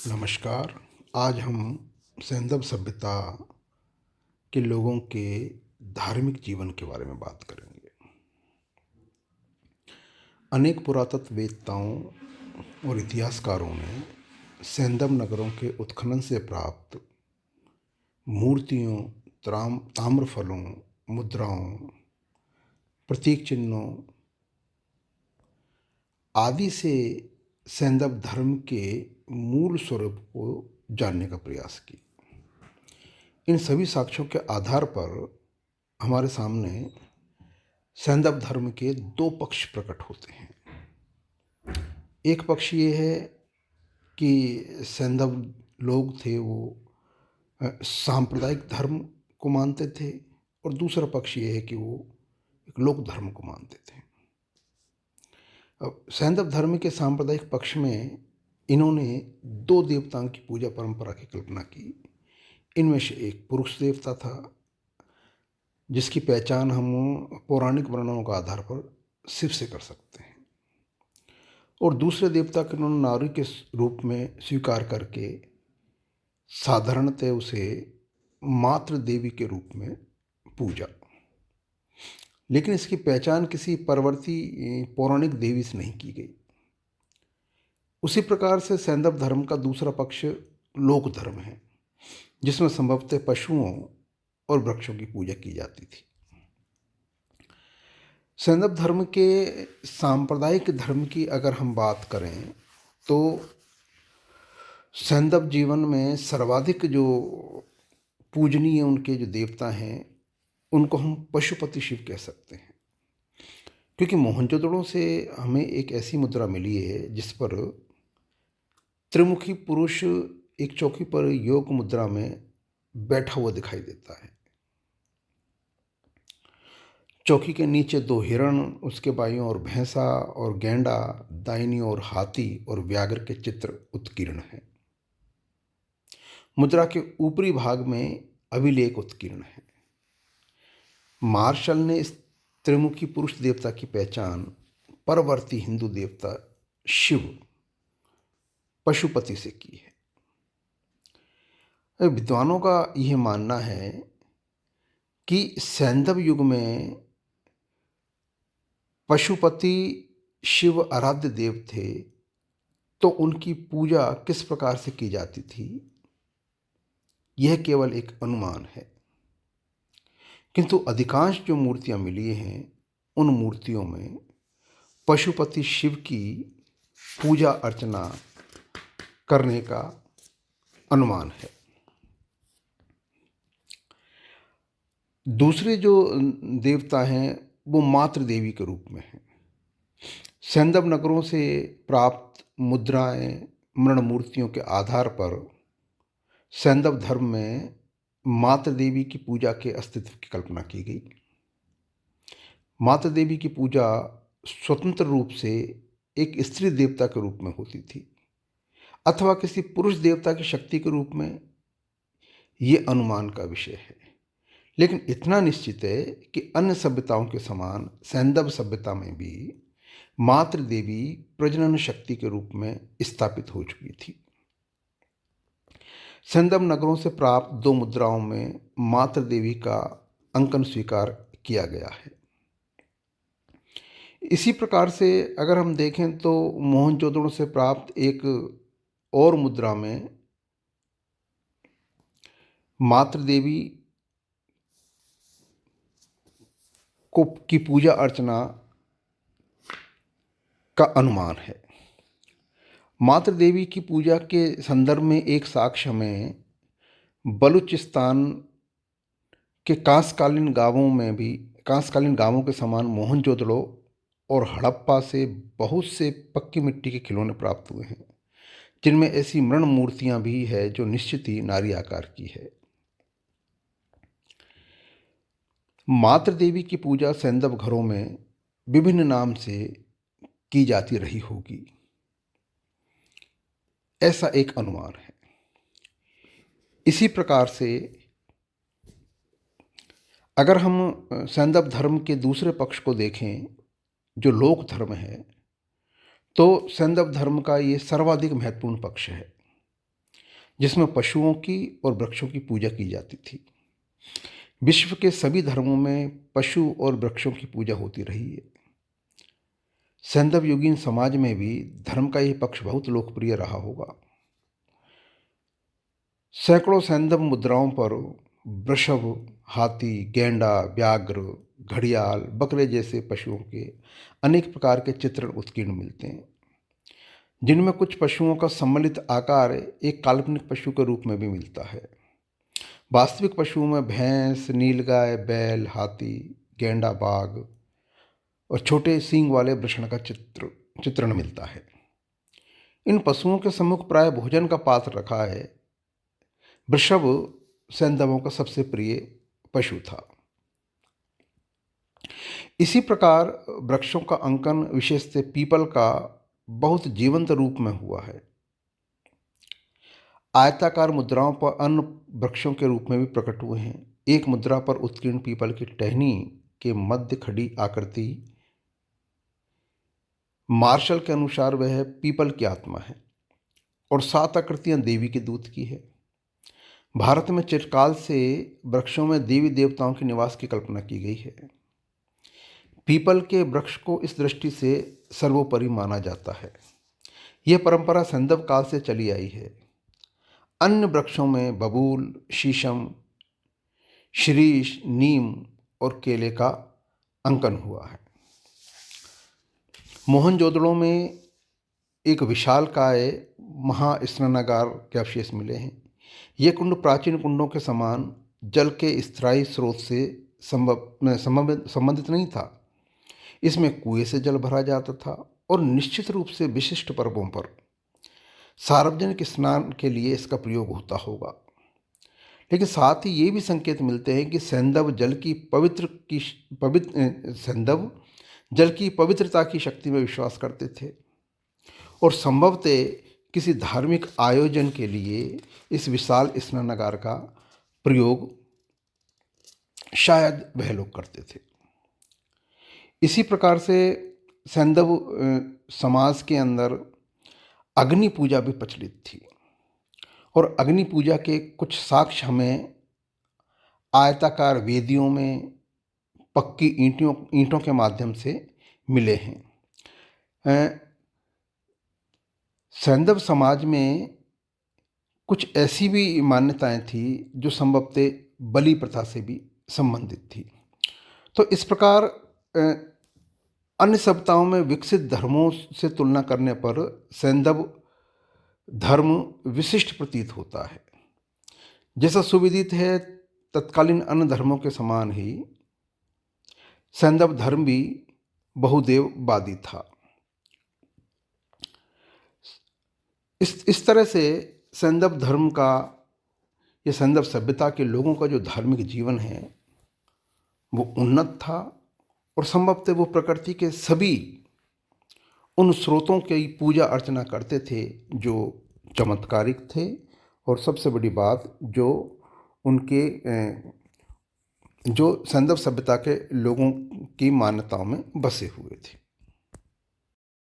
नमस्कार। आज हम सैंधव सभ्यता के लोगों के धार्मिक जीवन के बारे में बात करेंगे। अनेक पुरातत्ववेत्ताओं और इतिहासकारों ने सैंधव नगरों के उत्खनन से प्राप्त मूर्तियों, ताम्रफलों, मुद्राओं, प्रतीक चिन्हों आदि से सैंधव धर्म के मूल स्वरूप को जानने का प्रयास किया। इन सभी साक्ष्यों के आधार पर हमारे सामने सैंधव धर्म के दो पक्ष प्रकट होते हैं। एक पक्ष ये है कि सैंधव लोग थे वो सांप्रदायिक धर्म को मानते थे, और दूसरा पक्ष ये है कि वो एक लोक धर्म को मानते थे। अब सैंधव धर्म के सांप्रदायिक पक्ष में इन्होंने दो देवताओं की पूजा परंपरा की कल्पना की। इनमें से एक पुरुष देवता था, जिसकी पहचान हम पौराणिक वर्णनों के आधार पर शिव से कर सकते हैं, और दूसरे देवता को उन्होंने नारी के रूप में स्वीकार करके साधारणतः उसे मातृ देवी के रूप में पूजा। लेकिन इसकी पहचान किसी परवर्ती पौराणिक देवी से नहीं की गई। उसी प्रकार से सैंधव धर्म का दूसरा पक्ष लोक धर्म है, जिसमें संभवतः पशुओं और वृक्षों की पूजा की जाती थी। सैंधव धर्म के सांप्रदायिक धर्म की अगर हम बात करें तो सैंधव जीवन में सर्वाधिक जो पूजनीय उनके जो देवता हैं उनको हम पशुपति शिव कह सकते हैं, क्योंकि मोहनजोदड़ो से हमें एक ऐसी मुद्रा मिली है जिस पर त्रिमुखी पुरुष एक चौकी पर योग मुद्रा में बैठा हुआ दिखाई देता है। चौकी के नीचे दो हिरण, उसके बाईं ओर भैंसा और गैंडा, दाहिनी ओर हाथी और व्याघ्र के चित्र उत्कीर्ण हैं। मुद्रा के ऊपरी भाग में अभिलेख उत्कीर्ण है। मार्शल ने इस त्रिमुखी पुरुष देवता की पहचान परवर्ती हिंदू देवता शिव पशुपति से की है। विद्वानों का यह मानना है कि सैंधव युग में पशुपति शिव आराध्य देव थे, तो उनकी पूजा किस प्रकार से की जाती थी यह केवल एक अनुमान है। किंतु अधिकांश जो मूर्तियां मिली हैं उन मूर्तियों में पशुपति शिव की पूजा अर्चना करने का अनुमान है। दूसरे जो देवता हैं वो मातृ देवी के रूप में हैं। सैंधव नगरों से प्राप्त मुद्राएं, मृण मूर्तियों के आधार पर सैंधव धर्म में मातृ देवी की पूजा के अस्तित्व की कल्पना की गई। मातृ देवी की पूजा स्वतंत्र रूप से एक स्त्री देवता के रूप में होती थी अथवा किसी पुरुष देवता की शक्ति के रूप में, ये अनुमान का विषय है। लेकिन इतना निश्चित है कि अन्य सभ्यताओं के समान सैंधव सभ्यता में भी मातृ देवी प्रजनन शक्ति के रूप में स्थापित हो चुकी थी। सैंधव नगरों से प्राप्त दो मुद्राओं में मातृ देवी का अंकन स्वीकार किया गया है। इसी प्रकार से अगर हम देखें तो मोहनजोदड़ो से प्राप्त एक और मुद्रा में मातृ देवी की पूजा अर्चना का अनुमान है। मातृ देवी की पूजा के संदर्भ में एक साक्ष्य में बलूचिस्तान के कांस्यकालीन गांवों के समान मोहनजोदड़ो और हड़प्पा से बहुत से पक्की मिट्टी के खिलौने प्राप्त हुए हैं, जिनमें ऐसी मृण मूर्तियां भी है जो निश्चित ही नारी आकार की है। मातृ देवी की पूजा सैंधव घरों में विभिन्न नाम से की जाती रही होगी, ऐसा एक अनुमान है। इसी प्रकार से अगर हम सैंधव धर्म के दूसरे पक्ष को देखें जो लोक धर्म है, तो सैंधव धर्म का ये सर्वाधिक महत्वपूर्ण पक्ष है। जिसमें पशुओं की और वृक्षों की पूजा की जाती थी। विश्व के सभी धर्मों में पशु और वृक्षों की पूजा होती रही है। सैंधव युगीन समाज में भी धर्म का यह पक्ष बहुत लोकप्रिय रहा होगा। सैकड़ों सैंधव मुद्राओं पर वृषभ, हाथी, गैंडा, व्याघ्र, घड़ियाल, बकरे जैसे पशुओं के अनेक प्रकार के चित्रण उत्कीर्ण मिलते हैं, जिनमें कुछ पशुओं का सम्मिलित आकार एक काल्पनिक पशु के रूप में भी मिलता है। वास्तविक पशुओं में भैंस, नीलगाय, बैल, हाथी, गैंडा, बाघ और छोटे सींग वाले वृषण का चित्रण मिलता है। इन पशुओं के सम्मुख प्राय भोजन का पात्र रखा है। वृषभ सैंधवों का सबसे प्रिय पशु था। इसी प्रकार वृक्षों का अंकन विशेषतः पीपल का बहुत जीवंत रूप में हुआ है। आयताकार मुद्राओं पर अन्य वृक्षों के रूप में भी प्रकट हुए हैं। एक मुद्रा पर उत्कीर्ण पीपल की टहनी के मध्य खड़ी आकृति मार्शल के अनुसार वह पीपल की आत्मा है और 7 आकृतियां देवी के दूत की है। भारत में चिरकाल से वृक्षों में देवी देवताओं के निवास की कल्पना की गई है। पीपल के वृक्ष को इस दृष्टि से सर्वोपरि माना जाता है। यह परंपरा सैंधव काल से चली आई है। अन्य वृक्षों में बबूल, शीशम, शीरीष, नीम और केले का अंकन हुआ है। मोहनजोदड़ो में एक विशालकाय महास्नानागार के अवशेष मिले हैं। ये कुंड प्राचीन कुंडों के समान जल के स्थायी स्रोत से संबंधित नहीं था। इसमें कुएं से जल भरा जाता था और निश्चित रूप से विशिष्ट पर्वों पर सार्वजनिक स्नान के लिए इसका प्रयोग होता होगा। लेकिन साथ ही ये भी संकेत मिलते हैं कि सैंधव जल की पवित्रता की शक्ति में विश्वास करते थे और संभवतः किसी धार्मिक आयोजन के लिए इस विशाल स्नानागार का प्रयोग शायद वह लोग करते थे। इसी प्रकार से सैंधव समाज के अंदर अग्नि पूजा भी प्रचलित थी और अग्नि पूजा के कुछ साक्ष्य हमें आयताकार वेदियों में पक्की ईंटों के माध्यम से मिले हैं। सैंधव समाज में कुछ ऐसी भी मान्यताएं थी जो संभवतः बलि प्रथा से भी संबंधित थी। तो इस प्रकार अन्य सभ्यताओं में विकसित धर्मों से तुलना करने पर सैंधव धर्म विशिष्ट प्रतीत होता है। जैसा सुविदित है, तत्कालीन अन्य धर्मों के समान ही सैंधव धर्म भी बहुदेववादी था। इस तरह से सैंधव धर्म का या सैंधव सभ्यता के लोगों का जो धार्मिक जीवन है वो उन्नत था और संभवतः वो प्रकृति के सभी उन स्रोतों की पूजा अर्चना करते थे जो चमत्कारिक थे और सबसे बड़ी बात जो सैंधव सभ्यता के लोगों की मान्यताओं में बसे हुए थे।